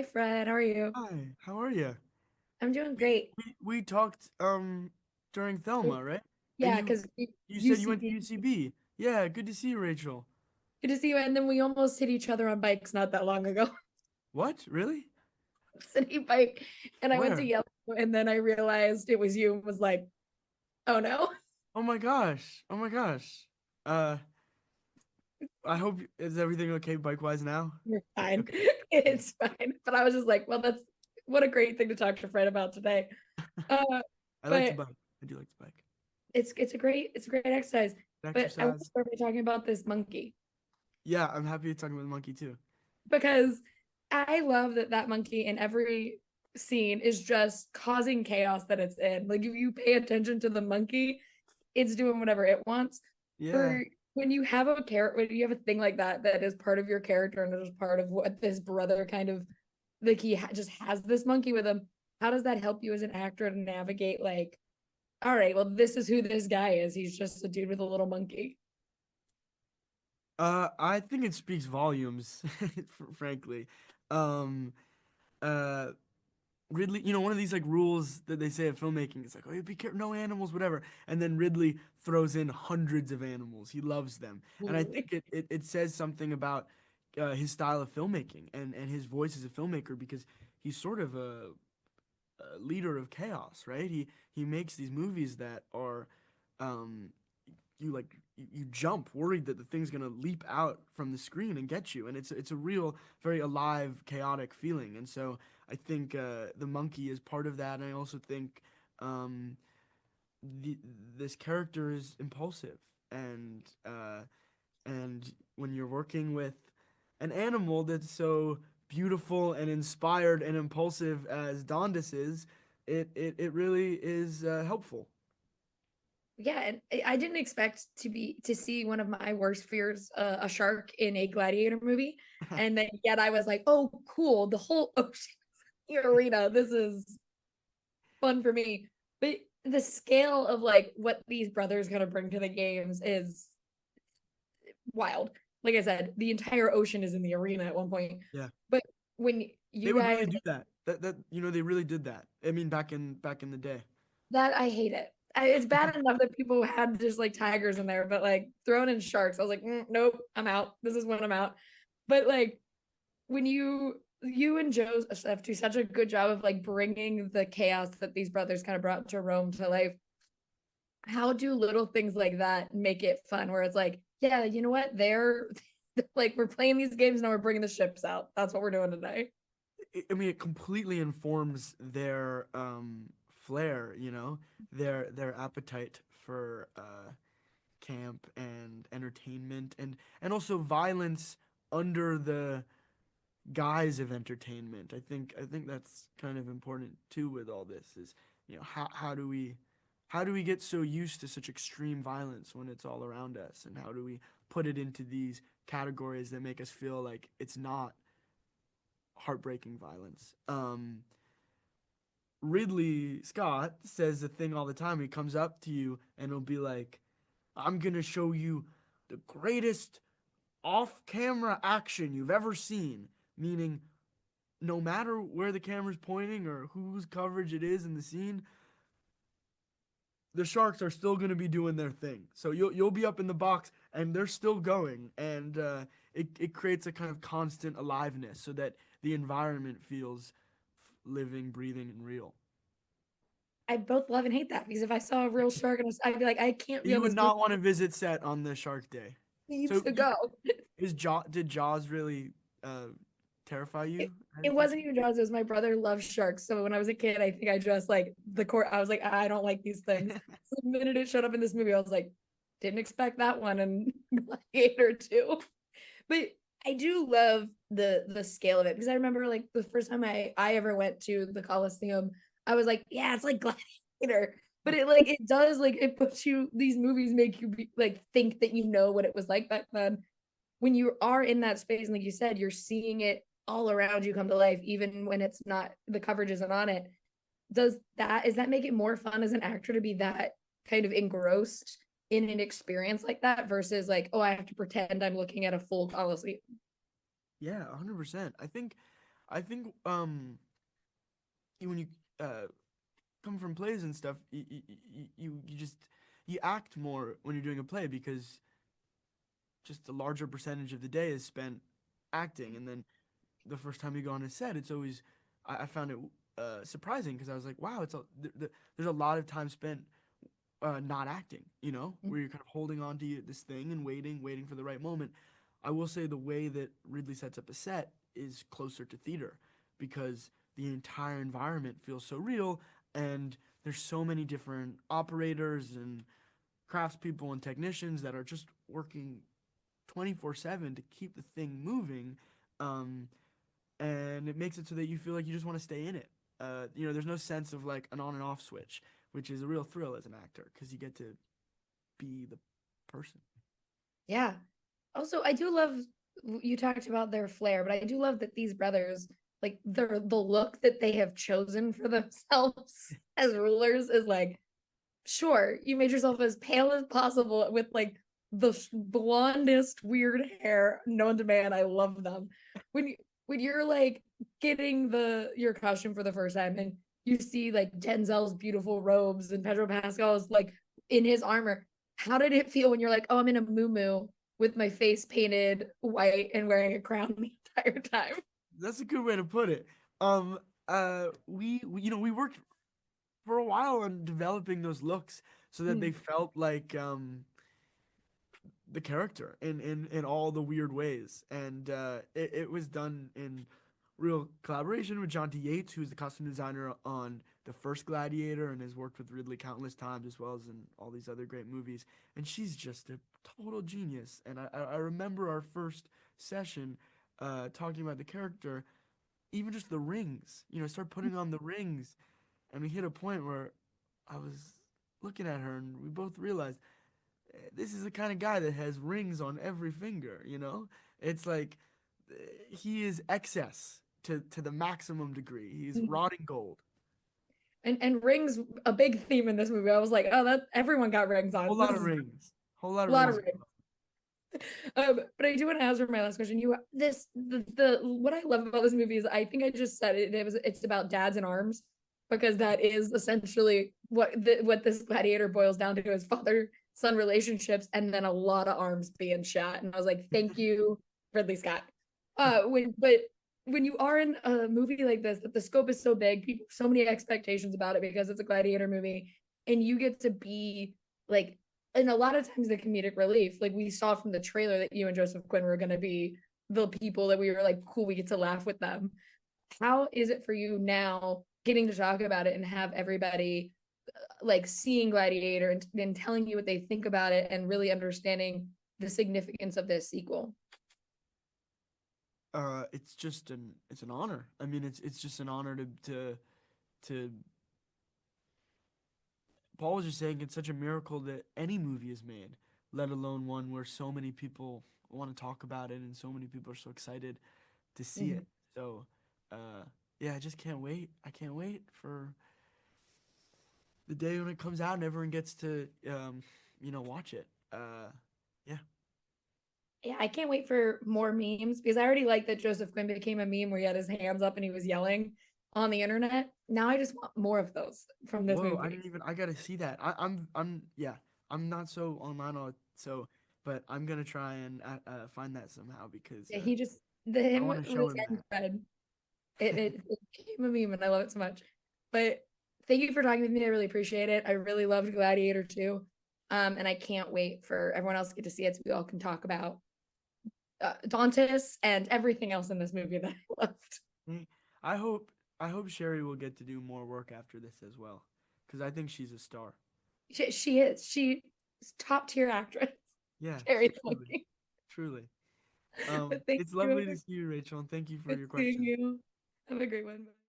Hi, Fred. How are you? Hi, how are you? I'm doing great. We talked during Thelma, right? And Yeah, because you said you went to UCB. UCB. Yeah, good to see you, Rachel. Good to see you. And then we almost hit each other on bikes not that long ago. What? Really? City bike. And I went to Where? yell, and then I realized it was you and was like, oh no, Oh my gosh. Oh my gosh. Uh, I hope is everything okay bike-wise now? you're fine. Okay. Good. It's fine. But I was just like, well, that's what a great thing to talk to Fred about today. Uh, I like to but bike. I do like to bike. it's a great exercise. But I want to Exercise. start by talking about this monkey Yeah, I'm happy to talk about the monkey too. because I love that monkey in every scene is just causing chaos that it's in. Like if you pay attention to the monkey, it's doing whatever it wants. Yeah. For when you have a character, when you have a thing like that is part of your character and it is part of what this brother kind of like just has this monkey with him. How does that help you as an actor to navigate like, all right, well, this is who this guy is. He's just a dude with a little monkey. I think it speaks volumes, frankly. Um, uh, Ridley, one of these like rules that they say of filmmaking is like, oh, be careful, no animals, whatever. And then Ridley throws in hundreds of animals. He loves them, and I think it says something about his style of filmmaking and his voice as a filmmaker because he's sort of a leader of chaos, right? He makes these movies that are, um, you jump worried that the thing's gonna leap out from the screen and get you, and it's a real very alive chaotic feeling. And so I think the monkey is part of that, and I also think um, the this character is impulsive, and when you're working with an animal that's so beautiful and inspired and impulsive as Dondas is, it really is helpful. Yeah, and I didn't expect to see one of my worst fears, a shark in a gladiator movie, and then yet I was like, oh, cool, the whole ocean arena. This is fun for me. But the scale of like what these brothers kind of bring to the games is wild. Like I said, the entire ocean is in the arena at one point. Yeah. But when They you would really guys do that. They really did that. I mean, back in the day. that I hate it. It's bad enough that people had just like tigers in there, but like throwing in sharks, I was like, nope, I'm out. This is when I'm out. But like when you and Joseph do such a good job of like bringing the chaos that these brothers kind of brought to Rome to life. How do little things like that make it fun? Where it's like, yeah, you know what? They're like, we're playing these games now. We're bringing the ships out. That's what we're doing today. I mean, it completely informs their flair, their appetite for camp and entertainment and also violence under the guise of entertainment. I think that's kind of important too with all this is, how do we get so used to such extreme violence when it's all around us, and how do we put it into these categories that make us feel like it's not heartbreaking violence? Ridley Scott says the thing all the time. He comes up to you and he'll be like, I'm gonna show you the greatest off-camera action you've ever seen, meaning no matter where the camera's pointing or whose coverage it is in the scene, the sharks are still going to be doing their thing. So you'll be up in the box and they're still going, and it creates a kind of constant aliveness so that the environment feels living, breathing, and real. I both love and hate that because if I saw a real shark, I'd be like, I can't be You on would this movie. not want to visit set on the Shark Day. I need So to go. did Jaws really uh, terrify It, you or it anything? wasn't even Jaws. It was my brother loves sharks. So when I was a kid, I think I just like the court. I was like, I don't like these things. So the minute it showed up in this movie, I was like, didn't expect that one and Gladiator too. But I do love the scale of it because I remember like the first time I ever went to the Colosseum, I was like, yeah, it's like Gladiator. But it does like it puts you these movies make you be, like think that you know what it was like back then. When you are in that space, and like you said, you're seeing it all around you come to life, even when it's not the coverage isn't on it. Does that make it more fun as an actor to be that kind of engrossed in an experience like that versus like, oh, I have to pretend I'm looking at a full Coliseum? Yeah, 100%. I think I think when you uh come from plays and stuff, you just you act more when you're doing a play because just a larger percentage of the day is spent acting, and then the first time you go on a set, it's always I found it surprising because I was like, wow, there's a lot of time spent not acting, where you're kind of holding on to this thing and waiting for the right moment. I will say the way that Ridley sets up a set is closer to theater because the entire environment feels so real, and there's so many different operators and craftspeople and technicians that are just working 24/7 to keep the thing moving. Um, and it makes it so that you feel like you just want to stay in it. There's no sense of like an on and off switch, which is a real thrill as an actor because you get to be the person. Yeah. Also, I do love you talked about their flair, but I do love that these brothers, like the look that they have chosen for themselves as rulers is like, sure, you made yourself as pale as possible with like the blondest weird hair known to man. I love them. When you're like getting your costume for the first time and you see like Denzel's beautiful robes and Pedro Pascal's like in his armor, how did it feel when you're like, oh, I'm in a muumuu with my face painted white and wearing a crown the entire time? That's a good way to put it. We worked for a while on developing those looks so that they felt like the character in all the weird ways, and it was done in real collaboration with John T. Yates, who's the costume designer on the first Gladiator and has worked with Ridley countless times as well as in all these other great movies. And she's just a total genius. And I remember our first session talking about the character, even just the rings. Start putting on the rings, and we hit a point where I was looking at her, and we both realized this is the kind of guy that has rings on every finger. It's like he is excess to the maximum degree. He's rotting gold. And rings a big theme in this movie. I was like, oh, that everyone got rings on. Whole This lot of is rings. Whole lot a of lot of rings. rings. But I do want to ask for my last question. The what I love about this movie is I think I just said it's about dads in arms, because that is essentially what this Gladiator boils down to is father son relationships and then a lot of arms being shot. And I was like, thank you, Ridley Scott. When you are in a movie like this, that the scope is so big, people so many expectations about it because it's a Gladiator movie, and you get to be like, and a lot of times the comedic relief, like we saw from the trailer that you and Joseph Quinn were going to be the people that we were like, cool, we get to laugh with them. How is it for you now getting to talk about it and have everybody like seeing Gladiator and telling you what they think about it and really understanding the significance of this sequel? It's an honor. I mean, it's just an honor to Paul was just saying it's such a miracle that any movie is made, let alone one where so many people want to talk about it and so many people are so excited to see Mm-hmm. it. So, uh, yeah, I just can't wait. I can't wait for the day when it comes out and everyone gets to, watch it. Yeah. Yeah, I can't wait for more memes because I already like that Joseph Quinn became a meme where he had his hands up and he was yelling on the internet. Now I just want more of those from this Whoa, I movie. didn't even. I gotta see that. Yeah. I'm not so online on it, so, but I'm gonna try and find that somehow because Yeah, he just I him want with to show his him end that. spread. It became a meme and I love it so much. But thank you for talking with me. I really appreciate it. I really loved Gladiator too. And I can't wait for everyone else to get to see it so we all can talk about Dantes and everything else in this movie that I loved. Mm, I hope I hope Sherry will get to do more work after this as well, because I think she's a star. She is. She's top tier actress. Yeah, Sherry truly, Looking. truly. But thank It's you. lovely to see you, Rachel, and thank you for Good your seeing question. you. Have a great one.